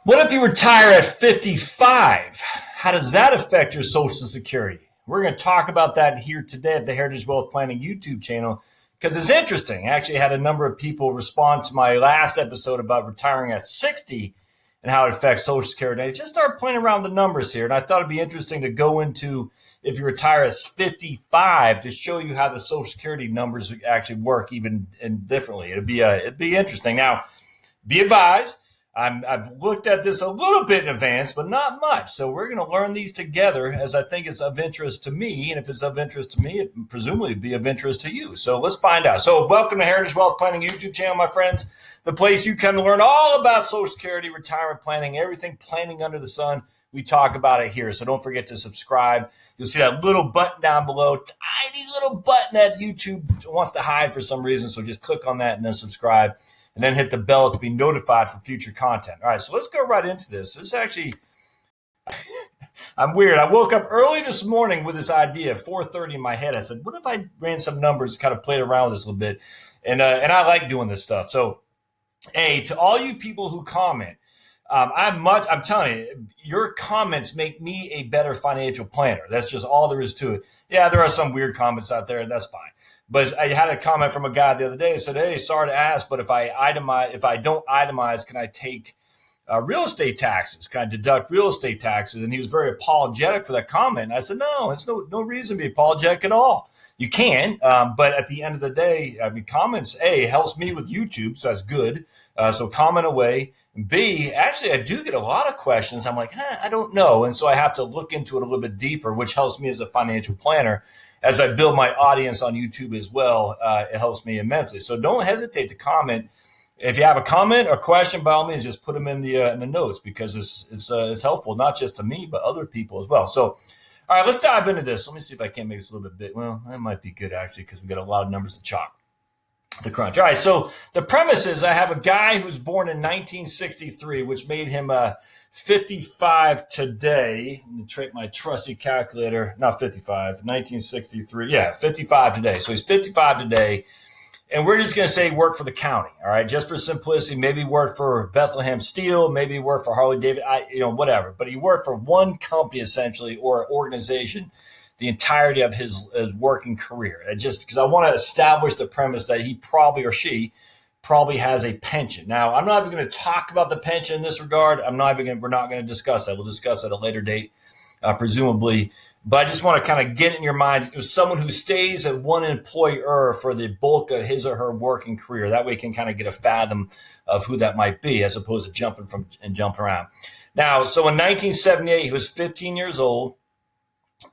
What if you retire at 55? How does that affect your Social Security? We're going to talk about that here today at the Heritage Wealth Planning YouTube channel because it's interesting. I actually had a number of people respond to my last episode about retiring at 60 and how it affects Social Security. And I just started playing around with the numbers here, and I thought it'd be interesting to go into if you retire at 55 to show you how the Social Security numbers actually work even differently. It'd be interesting. Now, be advised. I've looked at this a little bit in advance, but not much. So we're going to learn these together as I think it's of interest to me. And if it's of interest to me, it presumably be of interest to you. So let's find out. So welcome to Heritage Wealth Planning YouTube channel, my friends. The place you come to learn all about Social Security, retirement planning, everything planning under the sun. We talk about it here. So don't forget to subscribe. You'll see that little button down below, tiny little button that YouTube wants to hide for some reason. So just click on that and then subscribe. And then hit the bell to be notified for future content. All right, so let's go right into this. This is actually, I'm weird. I woke up early this morning with this idea, 4:30 in my head. I said, what if I ran some numbers, kind of played around with this a little bit? And I like doing this stuff. So, hey, to all you people who comment, I'm telling you, your comments make me a better financial planner. That's just all there is to it. Yeah, there are some weird comments out there, and that's fine. But I had a comment from a guy the other day that said, hey, sorry to ask, but if I don't itemize, can I take real estate taxes? Can I deduct real estate taxes? And he was very apologetic for that comment. And I said, no, it's no reason to be apologetic at all. You can, but at the end of the day, I mean, comments, A, helps me with YouTube, so that's good. So comment away. B, actually, I do get a lot of questions. I'm like, I don't know. And so I have to look into it a little bit deeper, which helps me as a financial planner. As I build my audience on YouTube as well, it helps me immensely. So don't hesitate to comment. If you have a comment or question, by all means, just put them in the notes because it's helpful, not just to me, but other people as well. So, all right, let's dive into this. Let me see if I can't make this a little bit big. Well, that might be good, actually, because we got a lot of numbers to chalk. The crunch. All right, so the premise is I have a guy who's born in 1963, which made him 55 today. Let me take my trusty calculator. Not 55, 1963. Yeah, 55 today. So he's 55 today. And we're just going to say work for the county, all right? Just for simplicity, maybe work for Bethlehem Steel, maybe work for Harley Davidson, whatever. But he worked for one company essentially or organization the entirety of his working career. Just because I want to establish the premise that he probably or she probably has a pension. Now, I'm not even going to talk about the pension in this regard. We're not going to discuss that. We'll discuss at a later date, presumably. But I just want to kind of get in your mind, someone who stays at one employer for the bulk of his or her working career. That way you can kind of get a fathom of who that might be as opposed to jumping around. Now, so in 1978, he was 15 years old.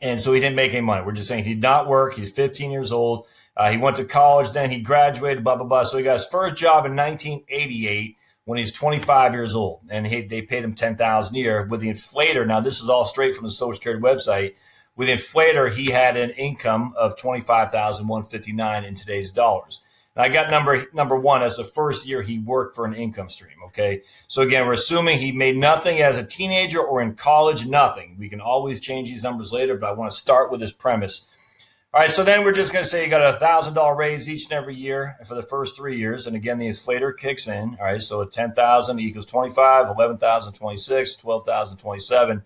And so he didn't make any money. We're just saying he did not work. He's 15 years old. He went to college, then he graduated, blah, blah, blah. So he got his first job in 1988 when he's 25 years old. And they paid him $10,000 a year. With the inflator, now this is all straight from the Social Security website. With the inflator, he had an income of $25,159 in today's dollars. And I got number one as the first year he worked for an income stream, okay? So again, we're assuming he made nothing as a teenager or in college, nothing. We can always change these numbers later, but I want to start with this premise. All right, so then we're just going to say you got a $1,000 raise each and every year for the first 3 years. And again, the inflator kicks in. All right, so 10,000 equals 25, 11,000, 26, 12,000, 27.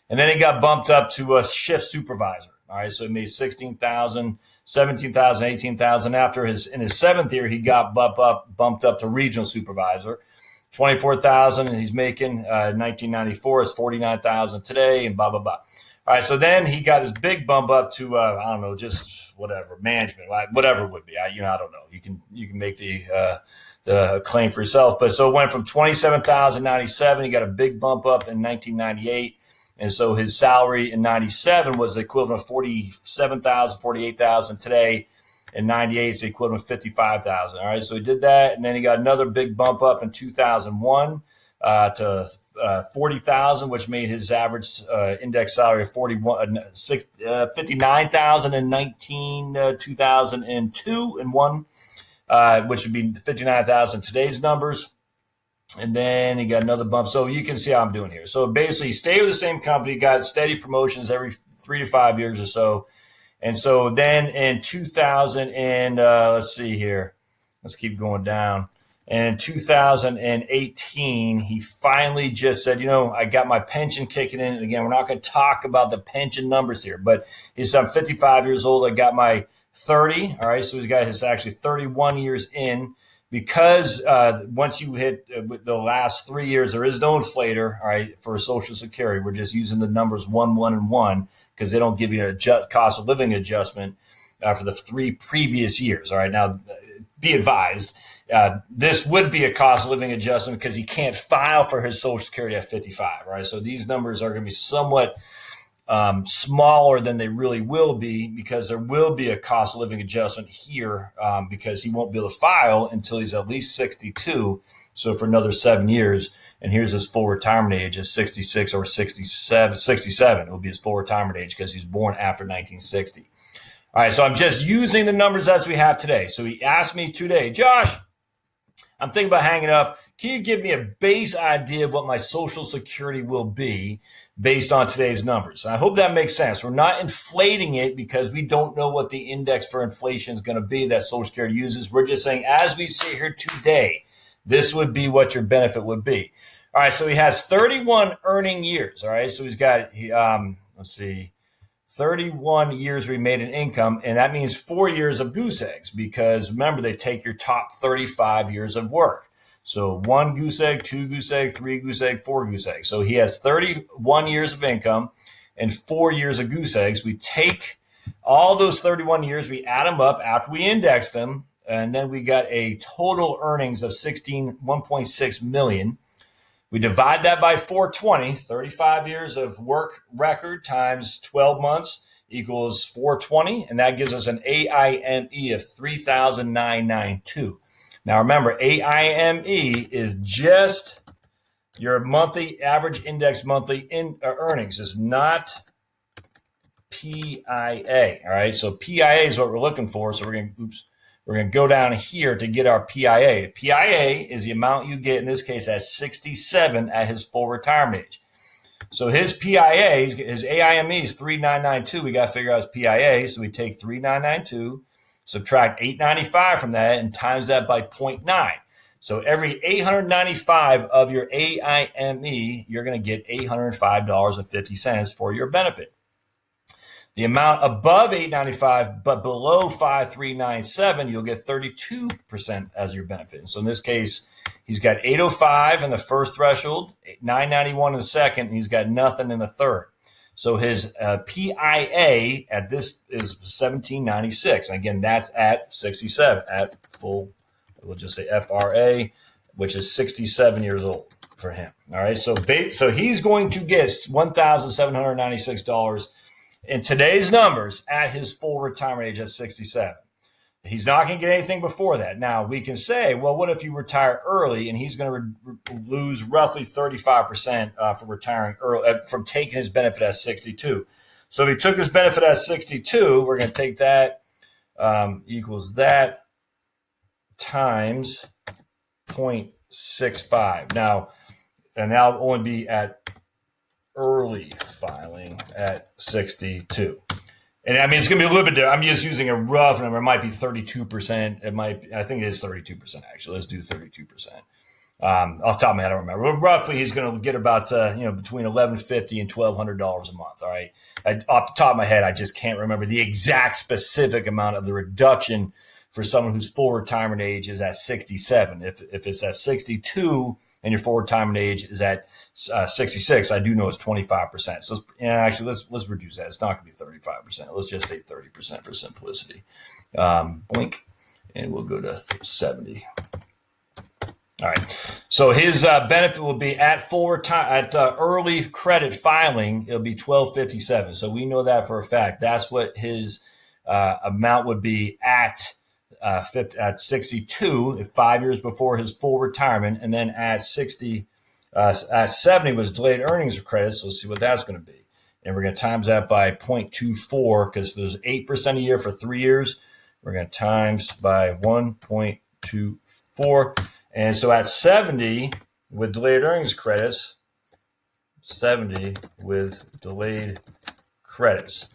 And then he got bumped up to a shift supervisor. All right, so he made 16,000, 17,000, 18,000. After in his seventh year, he got bumped up to regional supervisor, 24,000, and he's making 1994 is 49,000 today, and blah blah blah. All right, so then he got his big bump up to I don't know, just whatever management, whatever it would be. I don't know. You can make the claim for yourself, but so it went from 27,097. He got a big bump up in 1998. And so his salary in 97 was the equivalent of 47,000, 48,000 today. In 98, it's the equivalent of 55,000. All right, so he did that. And then he got another big bump up in 2001 to 40,000, which made his average index salary of 59,000 in 2002 and one, which would be 59,000 today's numbers. And then he got another bump. So you can see how I'm doing here. So basically, stay with the same company, got steady promotions every 3 to 5 years or so. And so then in 2000 and let's see here. Let's keep going down. And in 2018, he finally just said, I got my pension kicking in. And again, we're not going to talk about the pension numbers here, but he said, I'm 55 years old. I got my 30. All right. So he's got his actually 31 years in, because once you hit the last 3 years, there is no inflator. All right. For Social Security, we're just using the numbers 1, 1, and 1, because they don't give you a cost of living adjustment for the 3 previous years. All right. Now, be advised, this would be a cost of living adjustment because he can't file for his Social Security at 55, right? So these numbers are going to be somewhat smaller than they really will be, because there will be a cost of living adjustment here, because he won't be able to file until he's at least 62. So for another 7 years, and here's his full retirement age at 66 or 67. It will be his full retirement age because he's born after 1960. All right, so I'm just using the numbers as we have today. So he asked me today, Josh, I'm thinking about hanging up. Can you give me a base idea of what my Social Security will be based on today's numbers? And I hope that makes sense. We're not inflating it because we don't know what the index for inflation is going to be that Social Security uses. We're just saying, as we sit here today, this would be what your benefit would be. All right, so he has 31 earning years. All right, so he's got, 31 years remaining income, and that means 4 years of goose eggs, because remember, they take your top 35 years of work. So 1 goose egg, 2 goose egg, 3 goose egg, 4 goose eggs. So he has 31 years of income and 4 years of goose eggs. We take all those 31 years, we add them up after we index them, and then we got a total earnings of 1.6 million. We divide that by 420, 35 years of work record times 12 months equals 420, and that gives us an AIME of 3,992. Now remember, AIME is just your monthly average index monthly earnings. It's not PIA. All right, so PIA is what we're looking for. So we're going to go down here to get our PIA. PIA is the amount you get, in this case, at 67 at his full retirement age. So his PIA, his AIME is 3,992. We got to figure out his PIA. So we take 3,992, subtract 895 from that, and times that by 0.9. So every 895 of your AIME, you're going to get $805.50 for your benefit. The amount above 895 but below 5397, you'll get 32% as your benefit. So in this case, he's got 805 in the first threshold, 991 in the second, and he's got nothing in the third. So his PIA at this is 1796. And again, that's at 67, at full, we'll just say FRA, which is 67 years old for him. All right, so he's going to get $1,796 in today's numbers at his full retirement age at 67. He's not going to get anything before that. Now, we can say, well, what if you retire early, and he's going to lose roughly 35% from retiring early, from taking his benefit at 62. So if he took his benefit at 62, we're going to take that equals that times 0.65. Now, and that'll only be at early filing at 62. And I mean, it's going to be a little bit different. I'm just using a rough number. It might be 32%. I think it is 32%, actually. Let's do 32%. Off the top of my head, I don't remember. But roughly, he's going to get about, between $1,150 and $1,200 a month. All right. Off the top of my head, I just can't remember the exact specific amount of the reduction for someone whose full retirement age is at 67. If it's at 62 and your full retirement age is at 66, I do know it's 25%. So actually, let's reduce that. It's not going to be 35%. Let's just say 30% for simplicity. Blink, and we'll go to 70. All right. So his benefit will be at early credit filing. It'll be $1,257. So we know that for a fact. That's what his amount would be at 62, 5 years before his full retirement, and then at 70 was delayed earnings credits. So let's see what that's going to be, and we're going to times that by 0.24 because there's 8% a year for 3 years. We're going to times by 1.24, and so at 70 with delayed earnings credits, 70 with delayed credits.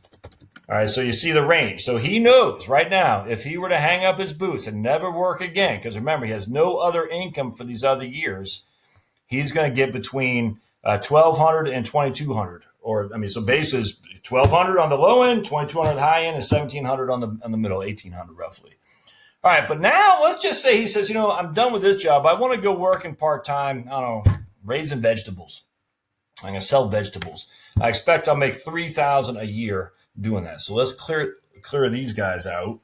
All right, so you see the range. So he knows right now if he were to hang up his boots and never work again, because remember, he has no other income for these other years, he's going to get between 1,200 and 2,200. Or, I mean, so base is 1,200 on the low end, 2,200 on the high end, and 1,700 on the middle, 1,800 roughly. All right, but now let's just say he says, I'm done with this job. I want to go working part-time, I don't know, raising vegetables. I'm going to sell vegetables. I expect I'll make $3,000 a year doing that. So let's clear these guys out.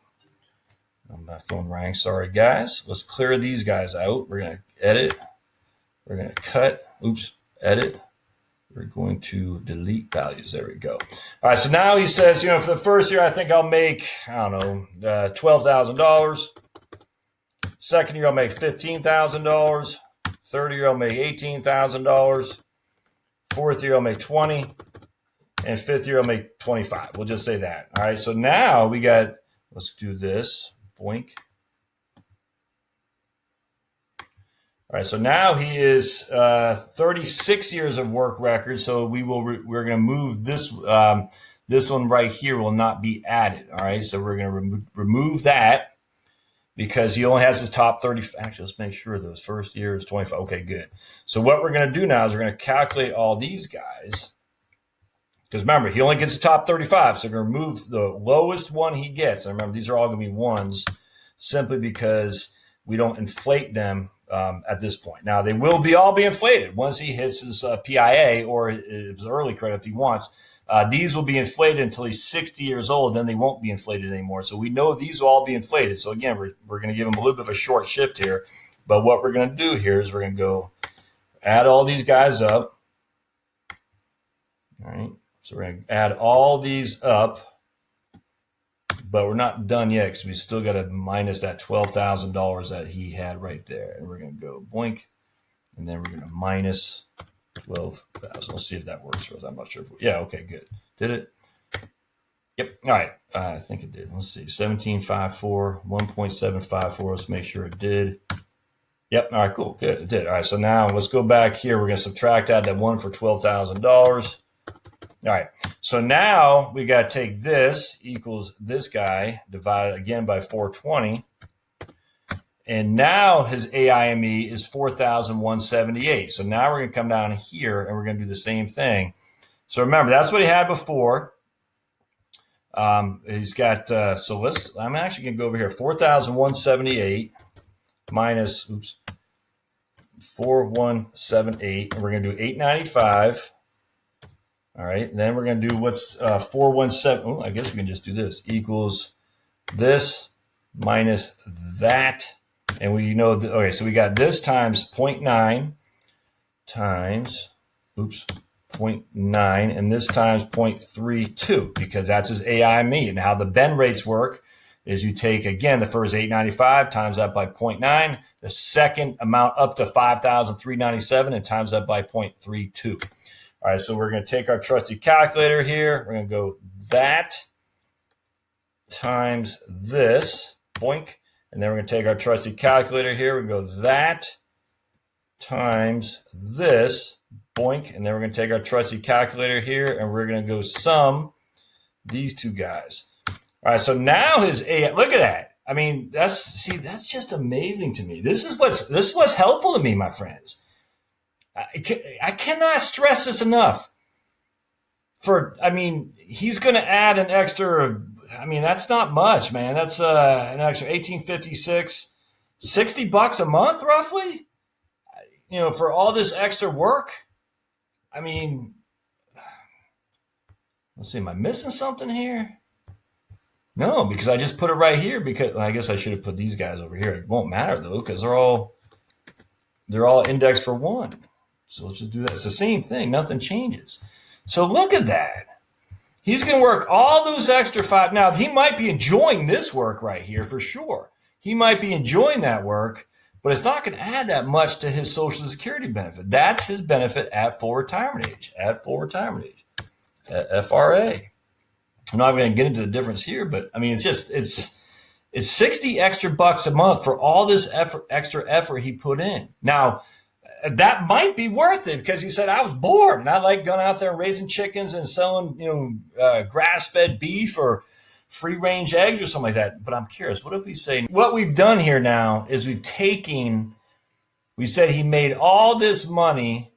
My phone rang. Sorry, guys. Let's clear these guys out. We're going to edit. We're going to cut. Oops. Edit. We're going to delete values. There we go. All right. So now he says, for the first year, I think I'll make, $12,000. Second year, I'll make $15,000. Third year, I'll make $18,000. Fourth year, I'll make 20. And fifth year, I'll make 25. We'll just say that. All right. So now we got, let's do this. Boink. All right. So now he is 36 years of work record. So we're going to move this, this one right here will not be added. All right. So we're going to remove that because he only has his top 30. Actually, let's make sure those first year is 25. Okay, good. So what we're going to do now is we're going to calculate all these guys. Because remember, he only gets the top 35, so we're going to remove the lowest one he gets. And remember, these are all going to be ones simply because we don't inflate them at this point. Now, they will all be inflated once he hits his PIA or his early credit if he wants. These will be inflated until he's 60 years old. Then they won't be inflated anymore. So we know these will all be inflated. So again, we're going to give him a little bit of a short shift here. But what we're going to do here is we're going to go add all these guys up. All right. So we're going to add all these up, but we're not done yet because we still got to minus that $12,000 that he had right there. And we're going to go boink, and then we're going to minus 12,000. Let's see if that works for us. I'm not sure. Yeah, okay, good. Did it? Yep. All right. I think it did. Let's see. 1754, 1.754. Let's make sure it did. Yep. All right, cool. Good. It did. All right. So now let's go back here. We're going to subtract out that one for $12,000. All right, so now we got to take this equals this guy divided again by 420. And now his AIME is 4,178. So now we're going to come down here and we're going to do the same thing. So remember, that's what he had before. He's got, I'm actually going to go over here, 4,178 minus, 4,178. And we're going to do 895. All right, then we're going to do what's 417. Oh, I guess we can just do this. Equals this minus that. And we know, okay, so we got this times 0.9 times, 0.9, and this times 0.32 because that's his AIME. And how the bend rates work is you take, again, the first 895 times that by 0.9, the second amount up to 5,397 and times that by 0.32. All right, so we're going to take our trusty calculator here. We're going to go that times this, boink. And then we're going to take our trusty calculator here. We go that times this, boink. And then we're going to take our trusty calculator here, and we're going to go sum these two guys. All right, so now his A, look at that. I mean, that's just amazing to me. This is what's helpful to me, my friends. I cannot stress this enough. He's going to add an extra, that's not much, man. That's an extra 1856, $60 a month, roughly, for all this extra work. Let's see, am I missing something here? No, because I just put it right here because I guess I should have put these guys over here. It won't matter though, because they're all indexed for one. So let's just do that. It's the same thing. Nothing changes. So look at that. He's going to work all those extra 5. Now, he might be enjoying this work right here for sure. He might be enjoying that work, but it's not going to add that much to his Social Security benefit. That's his benefit at full retirement age, at FRA. I'm not going to get into the difference here, but it's 60 extra bucks a month for all this extra effort he put in. Now, that might be worth it because he said, I was bored and I like going out there and raising chickens and selling, grass-fed beef or free-range eggs or something like that. But I'm curious, what if we say what we've done here now is we said he made all this money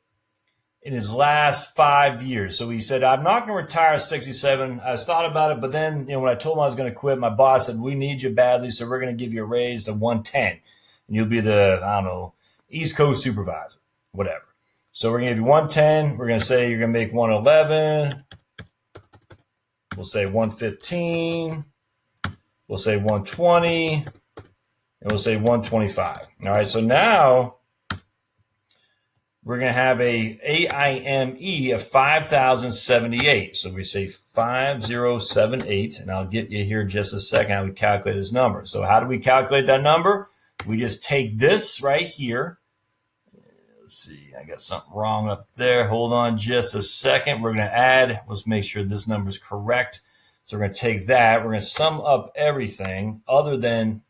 in his last 5 years. So he said, I'm not going to retire at 67. I thought about it, but then, when I told him I was going to quit, my boss said, we need you badly, so we're going to give you a raise to 110. And you'll be the, East Coast supervisor, whatever. So we're going to give you 110. We're going to say you're going to make 111. We'll say 115. We'll say 120. And we'll say 125. All right, so now we're going to have a AIME of 5,078. So we say 5078, and I'll get you here in just a second how we calculate this number. So how do we calculate that number? We just take this right here. Let's see, I got something wrong up there. Hold on just a second. We're going to add, let's make sure this number is correct. So we're going to take that. We're going to sum up everything other than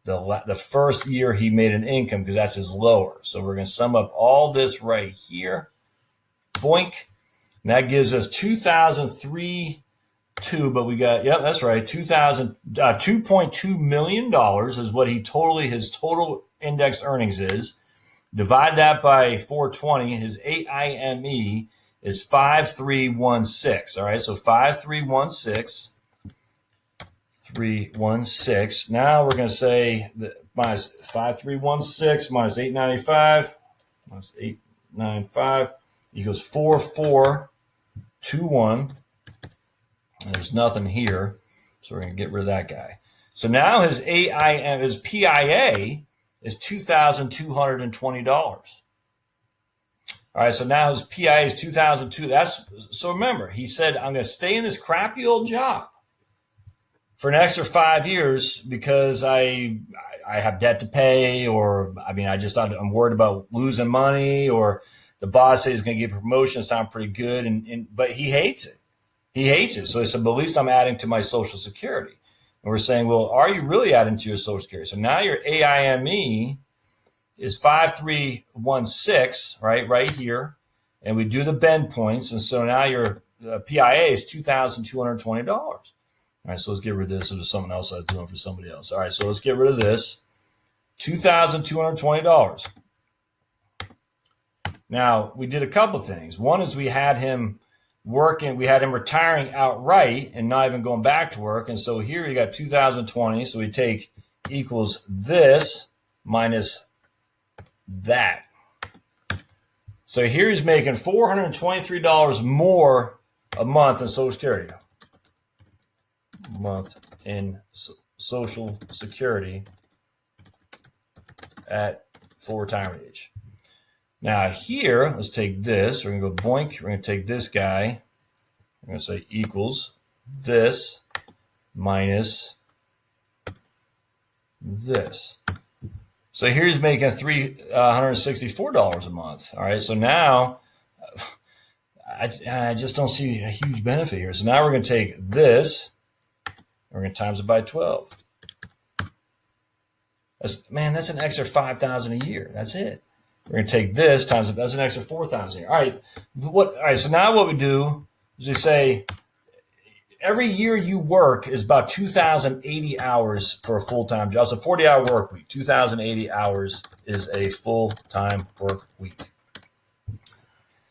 the first year he made an income because that's his lower. So we're going to sum up all this right here. Boink. And that gives us 2003 but we got, yep, that's right. $2.2 million is what his total indexed earnings is. Divide that by 420. His AIME is 5316. All right. So 5316. Now we're going to say that minus 5316 minus 895 minus 895 equals 4421. There's nothing here, so we're going to get rid of that guy. So now his PIA is $2,220. All right, so now his PIA is $2,200. So remember, he said, I'm going to stay in this crappy old job for an extra 5 years because I have debt to pay, or I'm worried about losing money, or the boss says he's going to get a promotion. It sounds pretty good, but he hates it. He hates it. So he said, but at least I'm adding to my Social Security. And we're saying, well, are you really adding to your Social Security? So now your AIME is 5316, right here. And we do the bend points. And so now your PIA is $2,220. All right, so let's get rid of this. It was something else I was doing for somebody else. All right, so let's get rid of this. $2,220. Now, we did a couple things. One is we had him retiring outright and not even going back to work. And so here you got 2020. So we take equals this minus that. So here he's making $423 more a month in Social Security. Social Security at full retirement age. Now here, let's take this. We're going to go boink. We're going to take this guy. We're going to say equals this minus this. So here he's making $364 a month. All right. So now I just don't see a huge benefit here. So now we're going to take this. We're going to times it by 12. That's an extra $5,000 a year. That's it. We're going to take this times it. That's an extra $4,000 a year. All right. So now what we do is we say every year you work is about 2,080 hours for a full-time job. So 40-hour work week. 2,080 hours is a full-time work week.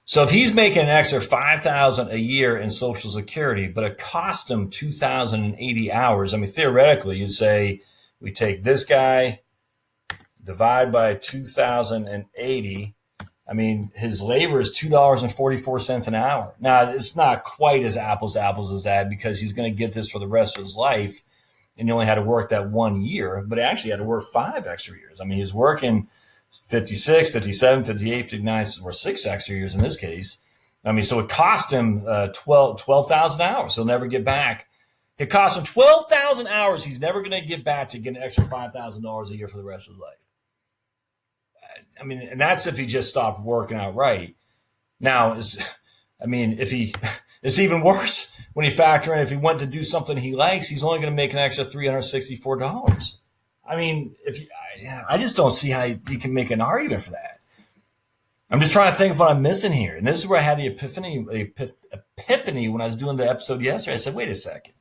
So if he's making an extra $5,000 a year in Social Security, but it cost him 2,080 hours, theoretically, you'd say we take this guy, divide by 2,080. His labor is $2.44 an hour. Now, it's not quite as apples to apples as that because he's going to get this for the rest of his life, and he only had to work that 1 year, but he actually had to work 5 extra years. He was working 56, 57, 58, 59, or 6 extra years in this case. So it cost him 12,000 hours. He'll never get back. It cost him 12,000 hours. He's never going to get back to get an extra $5,000 a year for the rest of his life. And that's if he just stopped working outright. Now, it's even worse when you factor in if he went to do something he likes, he's only going to make an extra $364. I just don't see how you can make an argument for that. I'm just trying to think of what I'm missing here. And this is where I had the epiphany when I was doing the episode yesterday. I said, wait a second.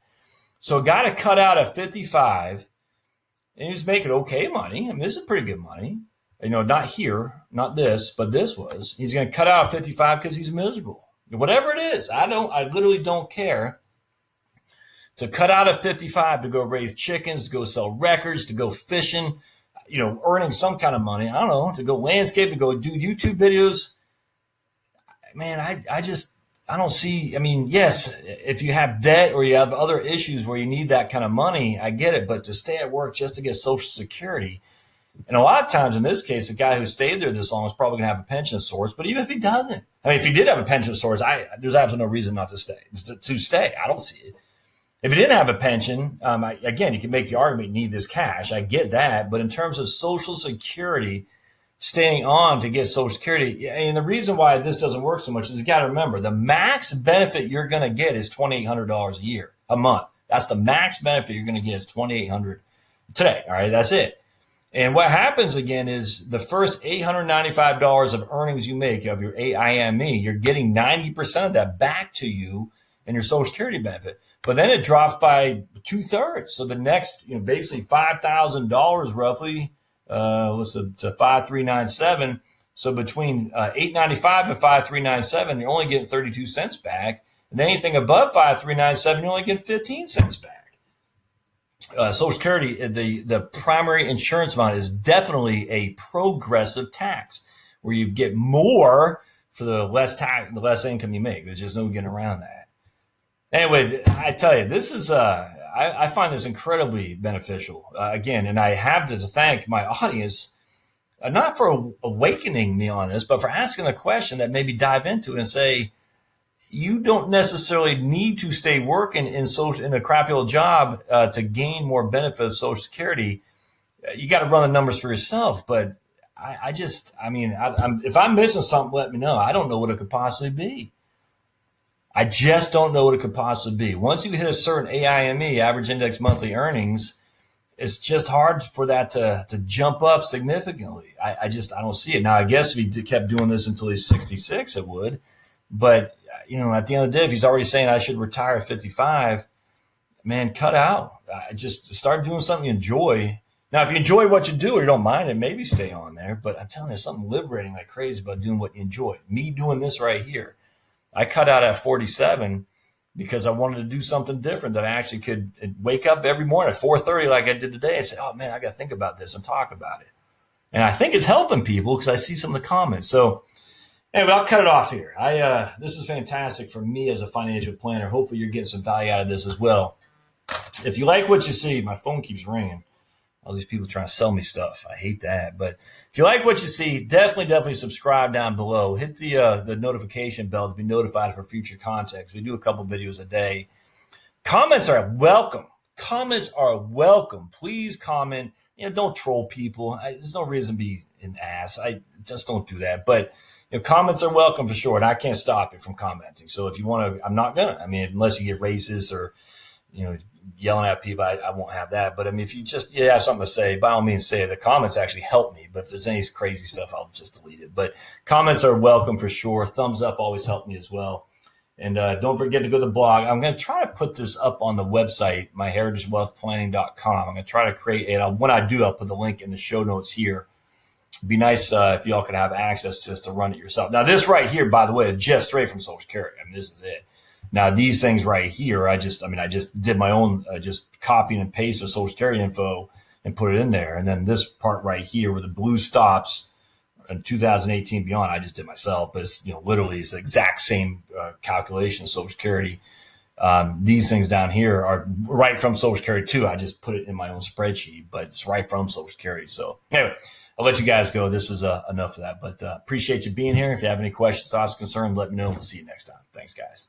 So a guy to cut out at 55, and he was making okay money. I mean, this is pretty good money. Not here, not this, but this was. He's going to cut out at 55 because he's miserable. Whatever it is, I literally don't care. To cut out at 55 to go raise chickens, to go sell records, to go fishing, earning some kind of money. I don't know, to go landscape, to go do YouTube videos. Man, I don't see. I mean, yes, if you have debt or you have other issues where you need that kind of money, I get it. But to stay at work just to get Social Security, and a lot of times in this case, a guy who stayed there this long is probably going to have a pension source. But even if he doesn't, I mean, if he did have a pension source, there's absolutely no reason not to stay. To stay, I don't see it. If he didn't have a pension, again, you can make the argument you need this cash. I get that. But in terms of Social Security, staying on to get Social Security, and the reason why this doesn't work so much is you got to remember, the max benefit you're going to get is $2,800 a month. That's the max benefit you're going to get is $2,800 today. All right, that's it. And what happens again is the first $895 of earnings you make of your AIME, you're getting 90% of that back to you in your Social Security benefit. But then it drops by 2/3. So the next, basically $5,000 roughly, to 5,397. So between 895 and 5,397, you're only getting 32 cents back. And anything above 5,397, you're only getting 15 cents back. Social Security, the primary insurance amount is definitely a progressive tax, where you get more for the less income you make. There's just no getting around that. Anyway, I tell you, this is I find this incredibly beneficial. Again, and I have to thank my audience, not for awakening me on this, but for asking a question that maybe dive into it and say, you don't necessarily need to stay working in a crappy old job to gain more benefit of Social Security. You got to run the numbers for yourself. But if I'm missing something, let me know. I don't know what it could possibly be. I just don't know what it could possibly be. Once you hit a certain AIME, average index monthly earnings, it's just hard for that to jump up significantly. I don't see it. Now, I guess if he kept doing this until he's 66, it would. But, at the end of the day, if he's already saying I should retire at 55, man, cut out. Just start doing something you enjoy. Now, if you enjoy what you do or you don't mind it, maybe stay on there. But I'm telling you, there's something liberating like crazy about doing what you enjoy. Me doing this right here. I cut out at 47 because I wanted to do something different, that I actually could wake up every morning at 4:30 like I did today and say, oh, man, I got to think about this and talk about it. And I think it's helping people because I see some of the comments. So anyway, I'll cut it off here. This is fantastic for me as a financial planner. Hopefully you're getting some value out of this as well. If you like what you see, my phone keeps ringing. All these people trying to sell me stuff. I hate that. But if you like what you see, definitely subscribe down below. Hit the notification bell to be notified for future content. We do a couple videos a day. Comments are welcome. Please comment. Don't troll people. There's no reason to be an ass. I just don't do that. But comments are welcome for sure. And I can't stop you from commenting. So if you want to, I'm not going to. Unless you get racist or, yelling at people, I won't have that. But if you just have something to say, by all means say it. The comments actually help me. But if there's any crazy stuff, I'll just delete it. But comments are welcome for sure. Thumbs up always help me as well. And don't forget to go to the blog. I'm going to try to put this up on the website, myheritagewealthplanning.com. I'm going to try to create it. When I do, I'll put the link in the show notes here. It'd be nice if y'all could have access to this to run it yourself. Now, this right here, by the way, is just straight from Social Security. This is it. Now, these things right here, I just did my own, just copying and paste the Social Security info and put it in there. And then this part right here where the blue stops in 2018 beyond, I just did myself. But it's, literally it's the exact same calculation of Social Security. These things down here are right from Social Security too. I just put it in my own spreadsheet, but it's right from Social Security. So anyway, I'll let you guys go. This is enough of that. But appreciate you being here. If you have any questions, thoughts, concerns, let me know. We'll see you next time. Thanks, guys.